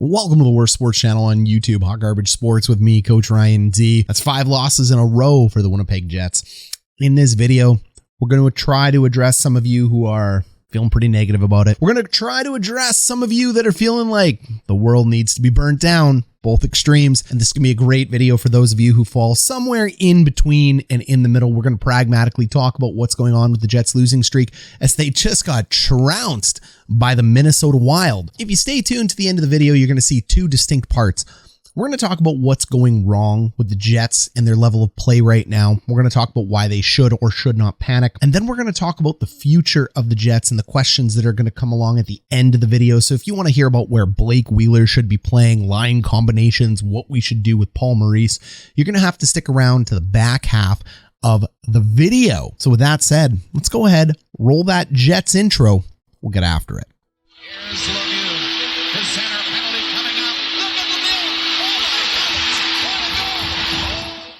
Welcome to the worst sports channel on YouTube, Hot Garbage Sports with me, Coach Ryan D. That's 5 losses in a row for the Winnipeg Jets. In this video, we're going to try to address some of you who are feeling pretty negative about it. We're going to try to address some of you that are feeling like the world needs to be burnt down, both extremes. And this is going to be a great video for those of you who fall somewhere in between and in the middle. We're going to pragmatically talk about what's going on with the Jets losing streak as they just got trounced by the Minnesota Wild. If you stay tuned to the end of the video, you're going to see 2 distinct parts. We're going to talk about what's going wrong with the Jets and their level of play right now. We're going to talk about why they should or should not panic. And then we're going to talk about the future of the Jets and the questions that are going to come along at the end of the video. So if you want to hear about where Blake Wheeler should be playing, line combinations, what we should do with Paul Maurice, you're going to have to stick around to the back half of the video. So with that said, let's go ahead, roll that Jets intro. We'll get after it. Here's Lemieux, the center penalty coming up. Look at Lemieux. Oh my God.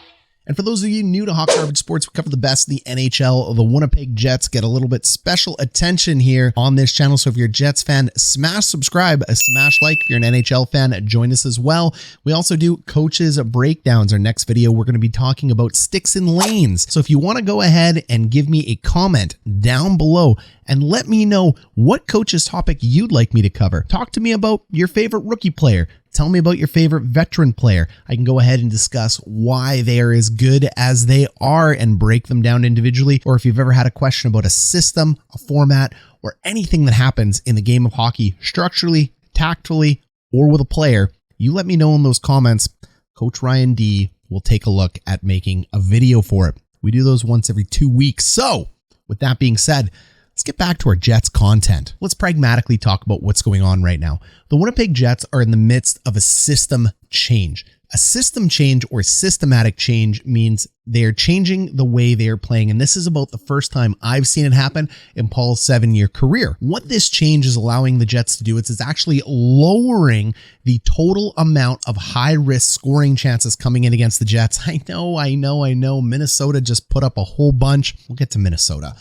And for those of you new to Hot Garbage Sports, we cover the best in the NHL. The Winnipeg Jets get a little bit special attention here on this channel. So if you're a Jets fan, smash subscribe, smash like. If you're an NHL fan, join us as well. We also do coaches breakdowns. Our next video, we're going to be talking about sticks and lanes. So if you want to go ahead and give me a comment down below and let me know what coach's topic you'd like me to cover. Talk to me about your favorite rookie player. Tell me about your favorite veteran player. I can go ahead and discuss why they are as good as they are and break them down individually. Or if you've ever had a question about a system, a format, or anything that happens in the game of hockey, structurally, tactfully, or with a player, you let me know in those comments. Coach Ryan D will take a look at making a video for it. We do those once every 2 weeks. So with that being said, let's get back to our Jets content. Let's pragmatically talk about what's going on right now. The Winnipeg Jets are in the midst of a system change. A system change or systematic change means they're changing the way they are playing. And this is about the first time I've seen it happen in Paul's 7-year career. What this change is allowing the Jets to do is it's actually lowering the total amount of high-risk scoring chances coming in against the Jets. I know. Minnesota just put up a whole bunch. We'll get to Minnesota.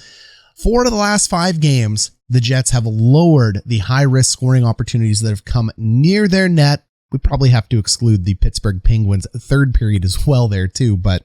4 of the last 5 games, the Jets have lowered the high-risk scoring opportunities that have come near their net. We probably have to exclude the Pittsburgh Penguins' third period as well there too, but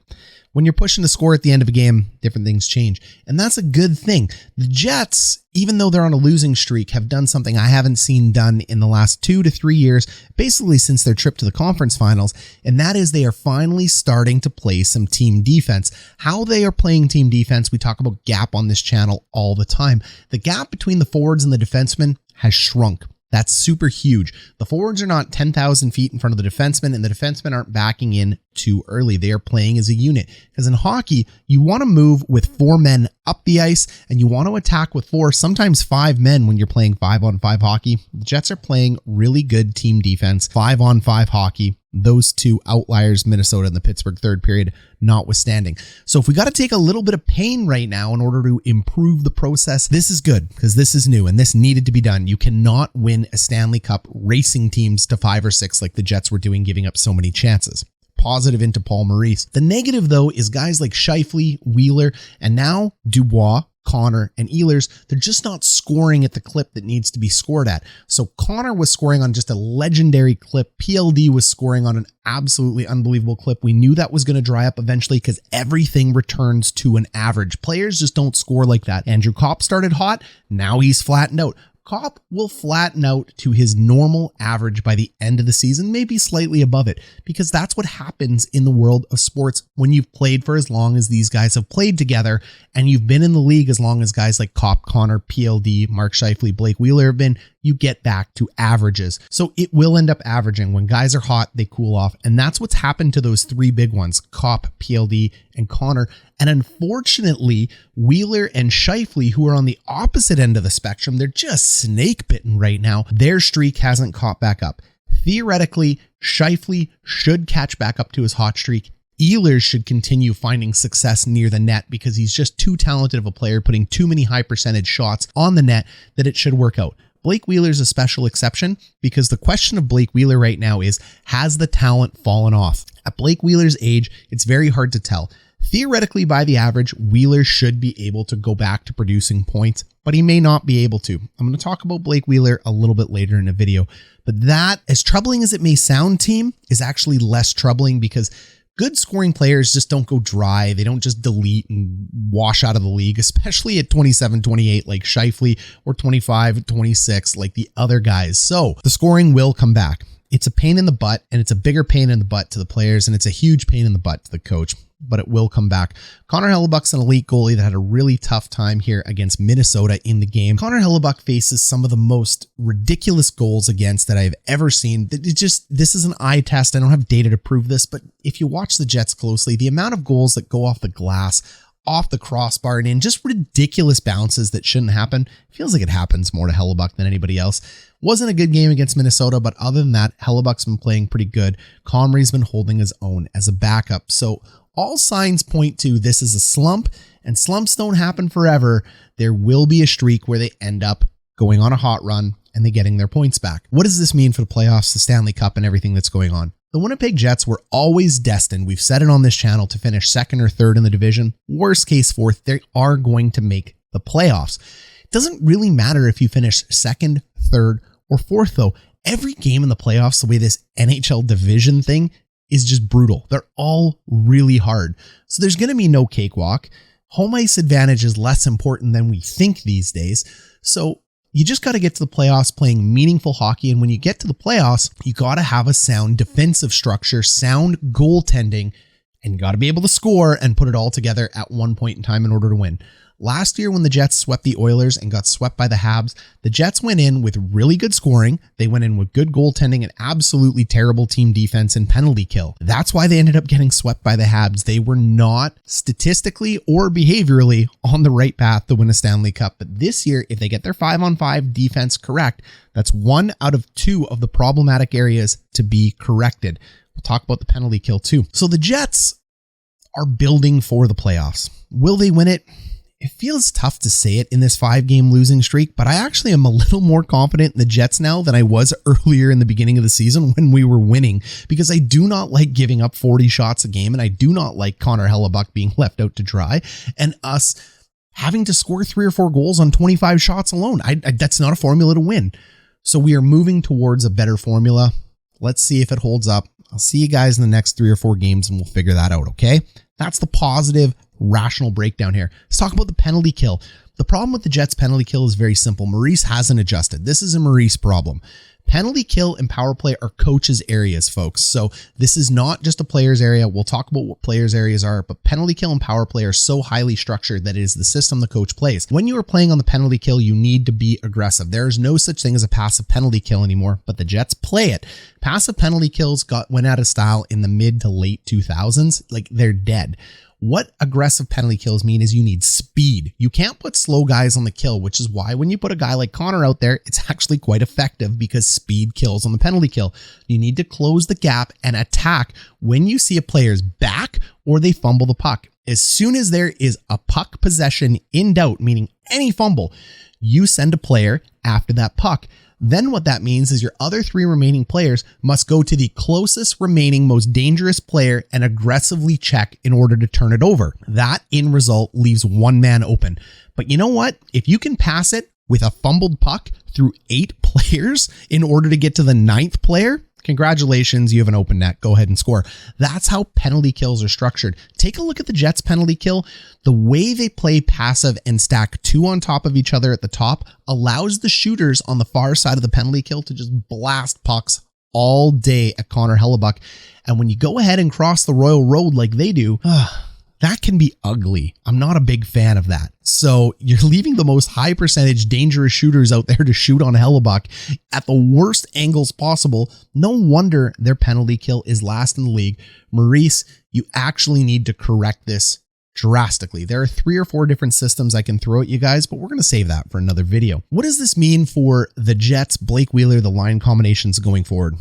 when you're pushing to score at the end of a game, different things change, and that's a good thing. The Jets, even though they're on a losing streak, have done something I haven't seen done in the last 2 to 3 years, basically since their trip to the conference finals, and that is they are finally starting to play some team defense. How they are playing team defense, we talk about gap on this channel all the time. The gap between the forwards and the defensemen has shrunk. That's super huge. The forwards are not 10,000 feet in front of the defensemen, and the defensemen aren't backing in too early. They are playing as a unit. Because in hockey, you want to move with 4 men up the ice, and you want to attack with 4, sometimes 5 men when you're playing 5-on-5 hockey. The Jets are playing really good team defense, 5-on-5 hockey. Those 2 outliers, Minnesota and the Pittsburgh third period, notwithstanding. So if we got to take a little bit of pain right now in order to improve the process, this is good because this is new and this needed to be done. You cannot win a Stanley Cup racing teams to 5 or 6 like the Jets were doing, giving up so many chances. Positive into Paul Maurice. The negative, though, is guys like Scheifele, Wheeler, and now Dubois, Connor, and Ehlers, they're just not scoring at the clip that needs to be scored at. So Connor was scoring on just a legendary clip. PLD was scoring on an absolutely unbelievable clip. We knew that was going to dry up eventually because everything returns to an average. Players just don't score like that. Andrew Copp started hot. Now he's flattened out. Copp will flatten out to his normal average by the end of the season, maybe slightly above it, because that's what happens in the world of sports when you've played for as long as these guys have played together and you've been in the league as long as guys like Copp, Connor, PLD, Mark Scheifele, Blake Wheeler have been. You get back to averages. So it will end up averaging. When guys are hot, they cool off. And that's what's happened to those 3 big ones, Copp, PLD, and Connor. And unfortunately, Wheeler and Scheifele, who are on the opposite end of the spectrum, they're just snake bitten right now. Their streak hasn't caught back up. Theoretically, Scheifele should catch back up to his hot streak. Ehlers should continue finding success near the net because he's just too talented of a player, putting too many high percentage shots on the net that it should work out. Blake Wheeler's a special exception because the question of Blake Wheeler right now is, has the talent fallen off? At Blake Wheeler's age, it's very hard to tell. Theoretically, by the average, Wheeler should be able to go back to producing points, but he may not be able to. I'm going to talk about Blake Wheeler a little bit later in the video, but that, as troubling as it may sound, team, is actually less troubling because good scoring players just don't go dry. They don't just delete and wash out of the league, especially at 27, 28 like Scheifele or 25, 26 like the other guys. So the scoring will come back. It's a pain in the butt, and it's a bigger pain in the butt to the players, and it's a huge pain in the butt to the coach, but it will come back. Connor Hellebuyck's an elite goalie that had a really tough time here against Minnesota in the game. Connor Hellebuyck faces some of the most ridiculous goals against that I've ever seen. This is an eye test. I don't have data to prove this, but if you watch the Jets closely, the amount of goals that go off the glass, off the crossbar, and in just ridiculous bounces that shouldn't happen, feels like it happens more to Hellebuyck than anybody else. Wasn't a good game against Minnesota, but other than that, Hellebuyck's been playing pretty good. Comrie's been holding his own as a backup. So all signs point to this is a slump, and slumps don't happen forever. There will be a streak where they end up going on a hot run and they getting their points back. What does this mean for the playoffs, the Stanley Cup, and everything that's going on? The Winnipeg Jets were always destined, we've said it on this channel, to finish second or third in the division. Worst case fourth, they are going to make the playoffs. It doesn't really matter if you finish second, third, or fourth though. Every game in the playoffs, the way this NHL division thing is just brutal. They're all really hard. So there's going to be no cakewalk. Home ice advantage is less important than we think these days. So you just got to get to the playoffs playing meaningful hockey. And when you get to the playoffs, you got to have a sound defensive structure, sound goaltending, and you got to be able to score and put it all together at one point in time in order to win. Last year, when the Jets swept the Oilers and got swept by the Habs, the Jets went in with really good scoring. They went in with good goaltending and absolutely terrible team defense and penalty kill. That's why they ended up getting swept by the Habs. They were not statistically or behaviorally on the right path to win a Stanley Cup. But this year, if they get their 5-on-5 defense correct, that's 1 out of 2 of the problematic areas to be corrected. We'll talk about the penalty kill too. So the Jets are building for the playoffs. Will they win it? It feels tough to say it in this 5-game losing streak, but I actually am a little more confident in the Jets now than I was earlier in the beginning of the season when we were winning, because I do not like giving up 40 shots a game, and I do not like Connor Hellebuyck being left out to dry and us having to score 3 or 4 goals on 25 shots alone. That's not a formula to win. So we are moving towards a better formula. Let's see if it holds up. I'll see you guys in the next 3 or 4 games and we'll figure that out, okay? That's the positive, rational breakdown here. Let's talk about the penalty kill. The problem with the Jets' penalty kill is very simple. Maurice hasn't adjusted. This is a Maurice problem. Penalty kill and power play are coaches' areas, folks. So this is not just a player's area. We'll talk about what players' areas are, but penalty kill and power play are so highly structured that it is the system the coach plays. When you are playing on the penalty kill, you need to be aggressive. There is no such thing as a passive penalty kill anymore, but the Jets play it. Passive penalty kills went out of style in the mid to late 2000s. Like, they're dead. What aggressive penalty kills mean is you need speed. You can't put slow guys on the kill, which is why when you put a guy like Connor out there, it's actually quite effective because speed kills on the penalty kill. You need to close the gap and attack when you see a player's back or they fumble the puck. As soon as there is a puck possession in doubt, meaning any fumble, you send a player after that puck. Then what that means is your other 3 remaining players must go to the closest remaining most dangerous player and aggressively check in order to turn it over. That end result leaves 1 man open. But you know what? If you can pass it with a fumbled puck through 8 players in order to get to the 9th player, congratulations, you have an open net. Go ahead and score. That's how penalty kills are structured. Take a look at the Jets penalty kill. The way they play passive and stack 2 on top of each other at the top allows the shooters on the far side of the penalty kill to just blast pucks all day at Connor Hellebuyck. And when you go ahead and cross the Royal Road like they do, that can be ugly. I'm not a big fan of that. So you're leaving the most high percentage dangerous shooters out there to shoot on Hellebuyck at the worst angles possible. No wonder their penalty kill is last in the league. Maurice, you actually need to correct this drastically. There are 3 or 4 different systems I can throw at you guys, but we're going to save that for another video. What does this mean for the Jets, Blake Wheeler, the line combinations going forward?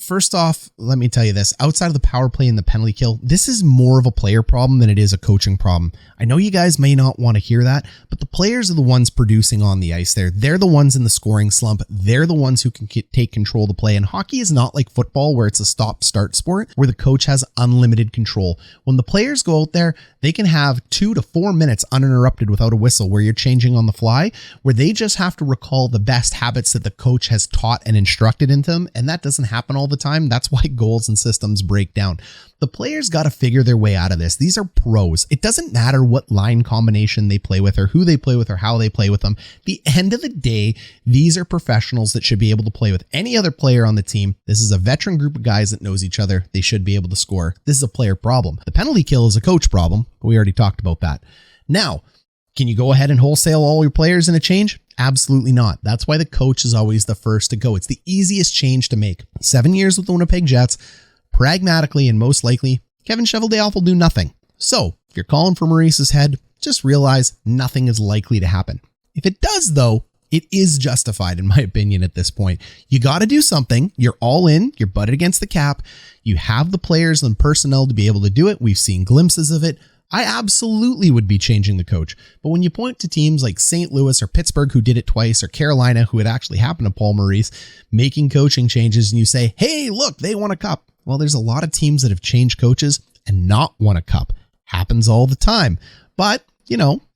First off, let me tell you this. Outside of the power play and the penalty kill, this is more of a player problem than it is a coaching problem. I know you guys may not want to hear that, but the players are the ones producing on the ice there. They're the ones in the scoring slump. They're the ones who can take control of the play. And hockey is not like football where it's a stop-start sport where the coach has unlimited control. When the players go out there, they can have 2 to 4 minutes uninterrupted without a whistle where you're changing on the fly, where they just have to recall the best habits that the coach has taught and instructed into them. And that doesn't happen all the time. That's why goals and systems break down. The players got to figure their way out of this. These are pros. It doesn't matter what line combination they play with or who they play with or how they play with them. At the end of the day, these are professionals that should be able to play with any other player on the team. This is a veteran group of guys that knows each other. They should be able to score. This is a player problem. The penalty kill is a coach problem, but we already talked about that. Now, can you go ahead and wholesale all your players in a change? Absolutely not. That's why the coach is always the first to go. It's the easiest change to make. 7 years with the Winnipeg Jets, pragmatically and most likely, Kevin Scheifele will do nothing. So, if you're calling for Maurice's head, just realize nothing is likely to happen. If it does, though, it is justified, in my opinion, at this point. You got to do something. You're all in. You're butted against the cap. You have the players and personnel to be able to do it. We've seen glimpses of it. I absolutely would be changing the coach. But when you point to teams like St. Louis or Pittsburgh who did it twice, or Carolina who it actually happened to Paul Maurice, making coaching changes, and you say, hey, look, they won a cup. Well, there's a lot of teams that have changed coaches and not won a cup. Happens all the time. But,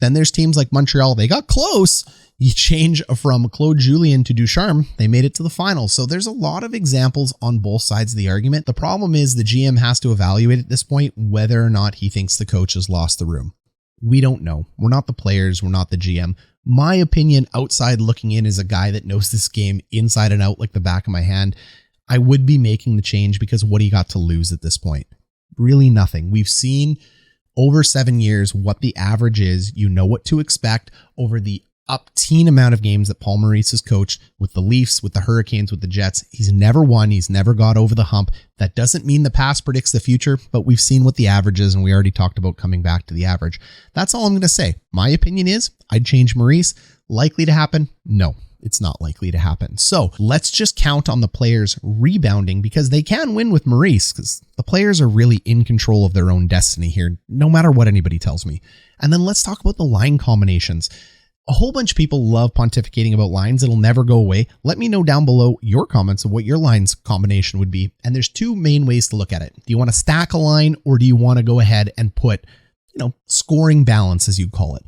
then there's teams like Montreal. They got close. You change from Claude Julien to Ducharme, they made it to the finals. So there's a lot of examples on both sides of the argument. The problem is the GM has to evaluate at this point whether or not he thinks the coach has lost the room. We don't know. We're not the players. We're not the GM. My opinion, outside looking in, as a guy that knows this game inside and out like the back of my hand, I would be making the change because what do you got to lose at this point? Really nothing. We've seen over 7 years what the average is. You know what to expect over the up-teen amount of games that Paul Maurice has coached with the Leafs, with the Hurricanes, with the Jets. He's never won. He's never got over the hump. That doesn't mean the past predicts the future, but we've seen what the average is, and we already talked about coming back to the average. That's all I'm going to say. My opinion is I'd change Maurice. Likely to happen? No, it's not likely to happen. So let's just count on the players rebounding because they can win with Maurice because the players are really in control of their own destiny here, no matter what anybody tells me. And then let's talk about the line combinations. A whole bunch of people love pontificating about lines. It'll never go away. Let me know down below your comments of what your lines combination would be. And there's two main ways to look at it. Do you want to stack a line or do you want to go ahead and put, scoring balance, as you call it?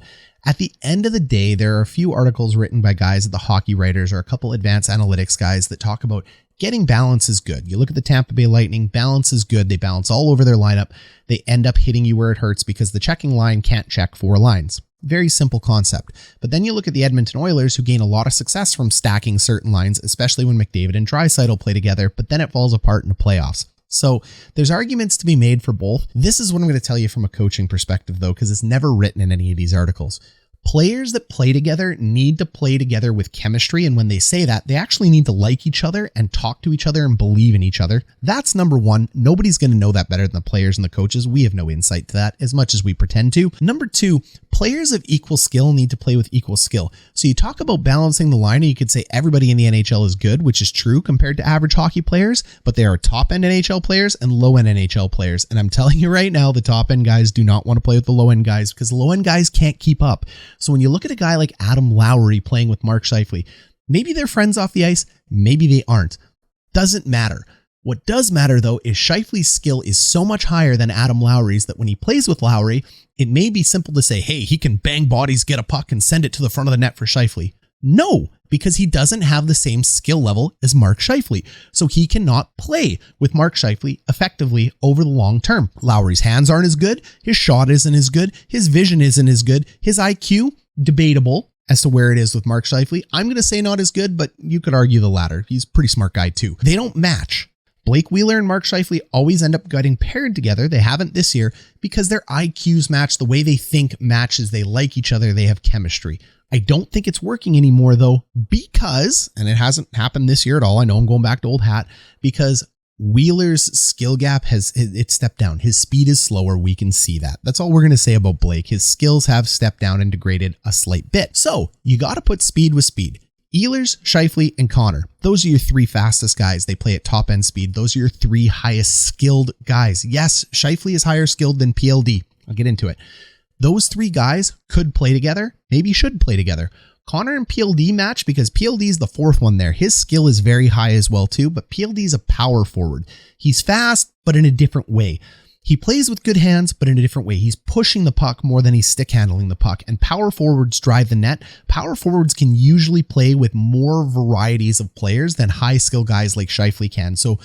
At the end of the day, there are a few articles written by guys at the Hockey Writers or a couple advanced analytics guys that talk about getting balance is good. You look at the Tampa Bay Lightning, balance is good. They balance all over their lineup. They end up hitting you where it hurts because the checking line can't check 4 lines. Very simple concept. But then you look at the Edmonton Oilers, who gain a lot of success from stacking certain lines, especially when McDavid and Draisaitl play together, but then it falls apart in the playoffs. So there's arguments to be made for both. This is what I'm going to tell you from a coaching perspective, though, because it's never written in any of these articles. Players that play together need to play together with chemistry. And when they say that, they actually need to like each other and talk to each other and believe in each other. That's number one. Nobody's going to know that better than the players and the coaches. We have no insight to that as much as we pretend to. Number two, players of equal skill need to play with equal skill. So you talk about balancing the line, and you could say everybody in the NHL is good, which is true compared to average hockey players, but there are top-end NHL players and low-end NHL players. And I'm telling you right now, the top-end guys do not want to play with the low-end guys because the low-end guys can't keep up. So when you look at a guy like Adam Lowry playing with Mark Scheifele, maybe they're friends off the ice, maybe they aren't. Doesn't matter. What does matter, though, is Scheifele's skill is so much higher than Adam Lowry's that when he plays with Lowry, it may be simple to say, hey, he can bang bodies, get a puck, and send it to the front of the net for Scheifele. No, because he doesn't have the same skill level as Mark Scheifele. So he cannot play with Mark Scheifele effectively over the long term. Lowry's hands aren't as good. His shot isn't as good. His vision isn't as good. His IQ, debatable as to where it is with Mark Scheifele. I'm going to say not as good, but you could argue the latter. He's a pretty smart guy too. They don't match. Blake Wheeler and Mark Scheifele always end up getting paired together. They haven't this year because their IQs match, the way they think matches, they like each other, they have chemistry. I don't think it's working anymore though, because, and it hasn't happened this year at all, I know I'm going back to old hat, because Wheeler's skill gap it's stepped down. His speed is slower. We can see that. That's all we're going to say about Blake. His skills have stepped down and degraded a slight bit. So you got to put speed with speed. Ehlers, Scheifele, and Connor. Those are your three fastest guys. They play at top end speed. Those are your three highest skilled guys. Yes, Scheifele is higher skilled than PLD. I'll get into it. Those three guys could play together, maybe should play together. Connor and PLD match because PLD is the fourth one there. His skill is very high as well too, but PLD is a power forward. He's fast, but in a different way. He plays with good hands, but in a different way. He's pushing the puck more than he's stick handling the puck, and power forwards drive the net. Power forwards can usually play with more varieties of players than high skill guys like Scheifele can. So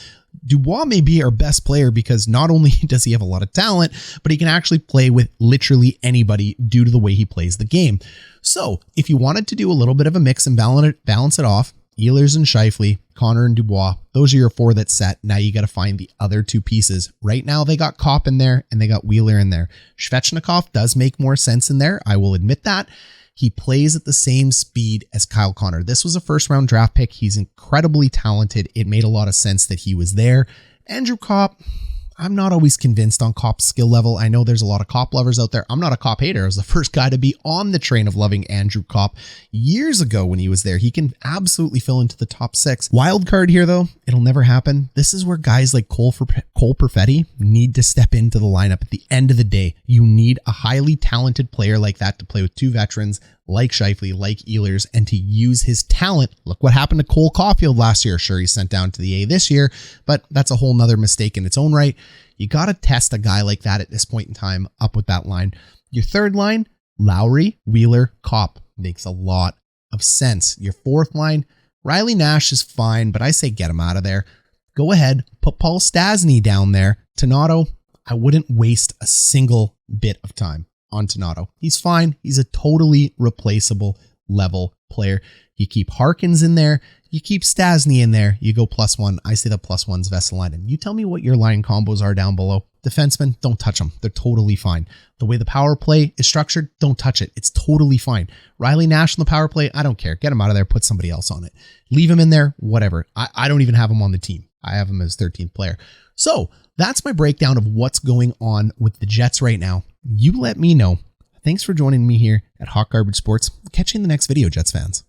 Dubois may be our best player because not only does he have a lot of talent, but he can actually play with literally anybody due to the way he plays the game. So if you wanted to do a little bit of a mix and balance it off, Ehlers and Scheifele, Connor and Dubois, those are your four that's set. Now you got to find the other two pieces. Right now they got Copp in there and they got Wheeler in there. Svechnikov does make more sense in there. I will admit that. He plays at the same speed as Kyle Connor. This was a first round draft pick. He's incredibly talented. It made a lot of sense that he was there. Andrew Copp, I'm not always convinced on Copp's skill level. I know there's a lot of Copp lovers out there. I'm not a Copp hater. I was the first guy to be on the train of loving Andrew Copp years ago when he was there. He can absolutely fill into the top six. Wild card here, though, it'll never happen. This is where guys like Cole Perfetti need to step into the lineup. At the end of the day, you need a highly talented player like that to play with two veterans like Scheifele, like Ehlers, and to use his talent. Look what happened to Cole Caulfield last year. Sure, he's sent down to the A this year, but that's a whole nother mistake in its own right. You got to test a guy like that at this point in time up with that line. Your third line, Lowry, Wheeler, Copp. Makes a lot of sense. Your fourth line, Riley Nash is fine, but I say get him out of there. Go ahead, put Paul Stastny down there. Toninato, I wouldn't waste a single bit of time on Toninato. He's fine. He's a totally replaceable level player. You keep Harkins in there. You keep Stastny in there. You go +1. I say the +1's Vesalainen. You tell me what your line combos are down below. Defensemen, don't touch them. They're totally fine. The way the power play is structured, don't touch it. It's totally fine. Riley Nash on the power play, I don't care. Get him out of there. Put somebody else on it. Leave him in there. Whatever. I don't even have him on the team. I have him as 13th player. So that's my breakdown of what's going on with the Jets right now. You let me know. Thanks for joining me here at Hot Garbage Sports. Catch you in the next video, Jets fans.